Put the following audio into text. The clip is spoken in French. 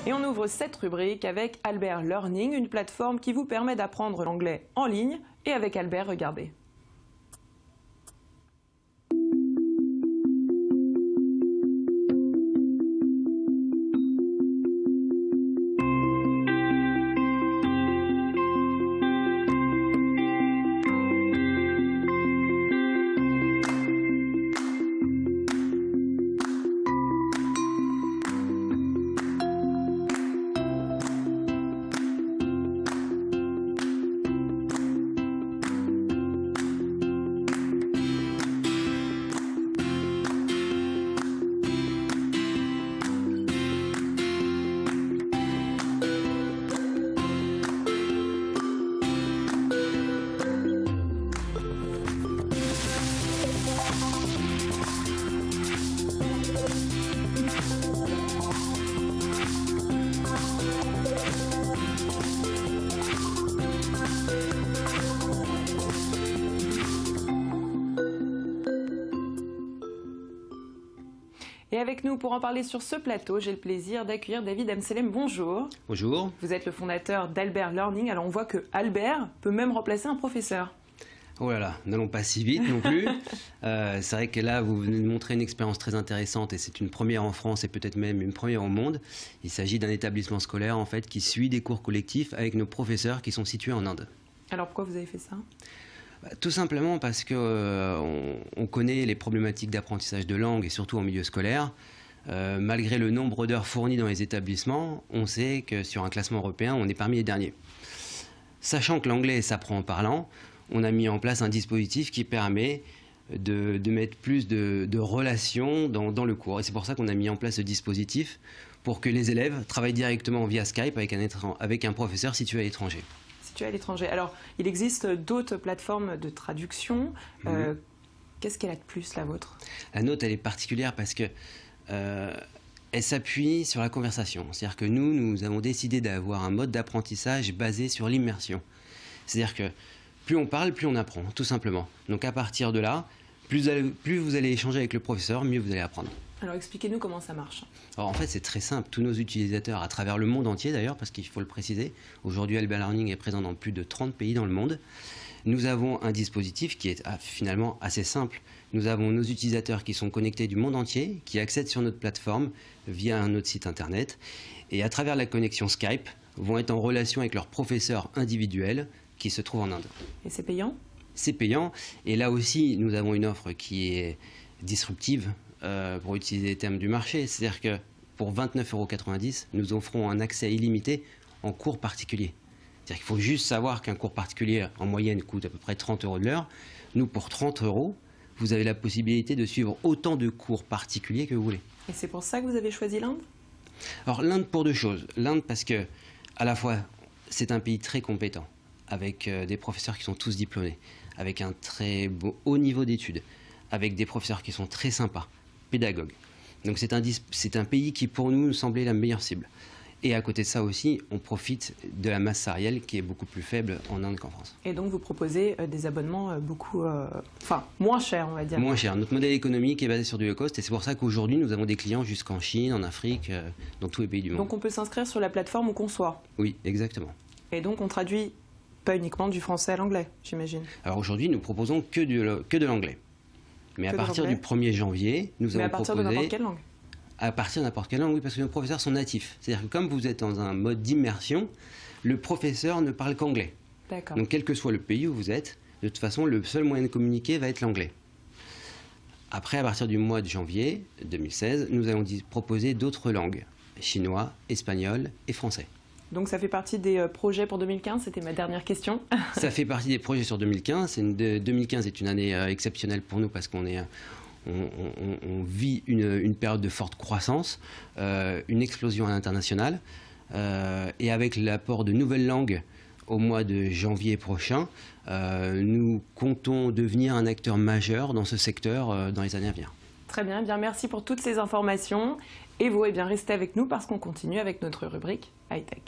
Et on ouvre cette rubrique avec Albert Learning, une plateforme qui vous permet d'apprendre l'anglais en ligne. Et avec Albert, regardez. Et avec nous pour en parler sur ce plateau, j'ai le plaisir d'accueillir David Amselem. Bonjour. Bonjour. Vous êtes le fondateur d'Albert Learning. Alors on voit que Albert peut même remplacer un professeur. Oh là là, n'allons pas si vite non plus. C'est vrai que là, vous venez de montrer une expérience très intéressante et c'est une première en France et peut-être même une première au monde. Il s'agit d'un établissement scolaire en fait qui suit des cours collectifs avec nos professeurs qui sont situés en Inde. Alors pourquoi vous avez fait ça ? Tout simplement parce que on connaît les problématiques d'apprentissage de langue et surtout en milieu scolaire. Malgré le nombre d'heures fournies dans les établissements, on sait que sur un classement européen, on est parmi les derniers. Sachant que l'anglais s'apprend en parlant, on a mis en place un dispositif qui permet de mettre plus de relations dans le cours. Et c'est pour ça qu'on a mis en place ce dispositif pour que les élèves travaillent directement via Skype avec un professeur situé à l'étranger. À l'étranger. Alors, il existe d'autres plateformes de traduction. Qu'est-ce qu'elle a de plus, la vôtre? La nôtre, elle est particulière parce que elle s'appuie sur la conversation. C'est-à-dire que nous avons décidé d'avoir un mode d'apprentissage basé sur l'immersion. C'est-à-dire que plus on parle, plus on apprend, tout simplement. Donc à partir de là, plus vous allez échanger avec le professeur, mieux vous allez apprendre. Alors expliquez-nous comment ça marche. Alors en fait c'est très simple, tous nos utilisateurs à travers le monde entier d'ailleurs, parce qu'il faut le préciser, aujourd'hui Albert Learning est présent dans plus de 30 pays dans le monde. Nous avons un dispositif qui est finalement assez simple. Nous avons nos utilisateurs qui sont connectés du monde entier, qui accèdent sur notre plateforme via un autre site internet, et à travers la connexion Skype, vont être en relation avec leur professeur individuel qui se trouve en Inde. Et c'est payant ? C'est payant, et là aussi nous avons une offre qui est disruptive, pour utiliser les termes du marché, c'est-à-dire que pour 29,90 €, nous offrons un accès illimité en cours particulier. C'est-à-dire qu'il faut juste savoir qu'un cours particulier en moyenne coûte à peu près 30 € de l'heure. Nous, pour 30 €, vous avez la possibilité de suivre autant de cours particuliers que vous voulez. Et c'est pour ça que vous avez choisi l'Inde ? Alors l'Inde pour deux choses. L'Inde parce que, à la fois, c'est un pays très compétent, avec des professeurs qui sont tous diplômés, avec un très haut niveau d'études, avec des professeurs qui sont très sympas, pédagogues. Donc c'est un pays qui pour nous semblait la meilleure cible. Et à côté de ça aussi, on profite de la masse salariale qui est beaucoup plus faible en Inde qu'en France. Et donc vous proposez des abonnements moins chers, on va dire. Moins chers. Notre modèle économique est basé sur du low cost et c'est pour ça qu'aujourd'hui nous avons des clients jusqu'en Chine, en Afrique, dans tous les pays du monde. Donc on peut s'inscrire sur la plateforme où qu'on soit. Oui, exactement. Et donc on traduit pas uniquement du français à l'anglais, j'imagine. Alors aujourd'hui nous proposons que de l'anglais. Mais à partir du 1er janvier, nous allons proposer... Mais à partir de n'importe quelle langue ? À partir de n'importe quelle langue, oui, parce que nos professeurs sont natifs. C'est-à-dire que comme vous êtes dans un mode d'immersion, le professeur ne parle qu'anglais. D'accord. Donc quel que soit le pays où vous êtes, de toute façon, le seul moyen de communiquer va être l'anglais. Après, à partir du mois de janvier 2016, nous allons proposer d'autres langues, chinois, espagnol et français. Donc ça fait partie des projets pour 2015, c'était ma dernière question. Ça fait partie des projets sur 2015. 2015 est une année exceptionnelle pour nous parce qu'on vit une période de forte croissance, une explosion à l'international. Et avec l'apport de nouvelles langues au mois de janvier prochain, nous comptons devenir un acteur majeur dans ce secteur dans les années à venir. Très bien, bien merci pour toutes ces informations. Et vous, restez avec nous parce qu'on continue avec notre rubrique High Tech.